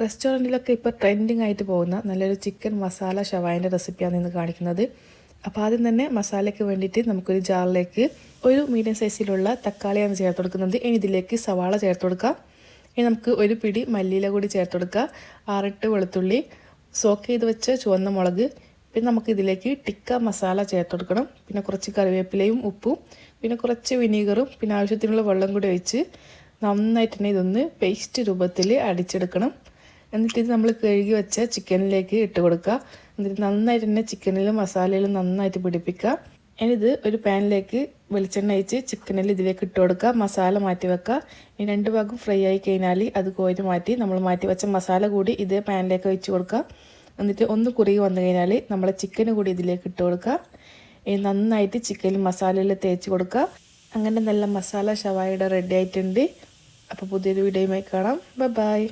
റെസ്റ്റോറൻറ്റിലൊക്കെ ഇപ്പോൾ ട്രെൻഡിങ് ആയിട്ട് പോകുന്ന നല്ലൊരു ചിക്കൻ മസാല ഷവായിൻ്റെ റെസിപ്പിയാണ് ഇന്ന് കാണിക്കുന്നത്. അപ്പോൾ ആദ്യം തന്നെ മസാലയ്ക്ക് വേണ്ടിയിട്ട് നമുക്കൊരു ജാറിലേക്ക് ഒരു മീഡിയം സൈസിലുള്ള തക്കാളിയാണ് ചേർത്ത് കൊടുക്കുന്നത്. ഇനി ഇതിലേക്ക് സവാള ചേർത്ത് കൊടുക്കാം. ഇനി നമുക്ക് ഒരു പിടി മല്ലിയില കൂടി ചേർത്ത് കൊടുക്കുക. 6-8 വെളുത്തുള്ളി, സോക്ക് ചെയ്ത് വെച്ച ചുവന്ന മുളക്, പിന്നെ നമുക്ക് ഇതിലേക്ക് ടിക്ക മസാല ചേർത്ത് കൊടുക്കണം. പിന്നെ കുറച്ച് കറിവേപ്പിലയും ഉപ്പും, പിന്നെ കുറച്ച് വിനീഗറും, പിന്നെ ആവശ്യത്തിനുള്ള വെള്ളം കൂടി ഒഴിച്ച് നന്നായിട്ട് തന്നെ ഇതൊന്ന് പേസ്റ്റ് രൂപത്തിൽ അടിച്ചെടുക്കണം. എന്നിട്ട് ഇത് നമ്മൾ കഴുകി വെച്ച ചിക്കനിലേക്ക് ഇട്ട് കൊടുക്കുക. എന്നിട്ട് നന്നായിട്ട് തന്നെ ചിക്കനിലും മസാലയിലും നന്നായിട്ട് പിടിപ്പിക്കുക. ഇനി ഇത് ഒരു പാനിലേക്ക് വെളിച്ചെണ്ണ ഒഴിച്ച് ചിക്കനിൽ ഇതിലേക്ക് ഇട്ട് കൊടുക്കുക. മസാല മാറ്റി വെക്കുക. ഈ 2 ഭാഗം ഫ്രൈ ആയി കഴിഞ്ഞാൽ അത് കോരി മാറ്റി നമ്മൾ മാറ്റി വെച്ച മസാല കൂടി ഇതേ പാനിലേക്ക് ഒഴിച്ച് കൊടുക്കുക. എന്നിട്ട് ഒന്ന് കുറുകി വന്നു കഴിഞ്ഞാൽ നമ്മൾ ചിക്കന് കൂടി ഇതിലേക്ക് ഇട്ട് കൊടുക്കുക. ഇനി നന്നായിട്ട് ചിക്കനിൽ മസാലയിൽ തേച്ച് കൊടുക്കുക. അങ്ങനെ നല്ല മസാല ഷവായിയുടെ റെഡി ആയിട്ടുണ്ട്. അപ്പോൾ പുതിയൊരു വീഡിയോയുമായി കാണാം. ബൈ.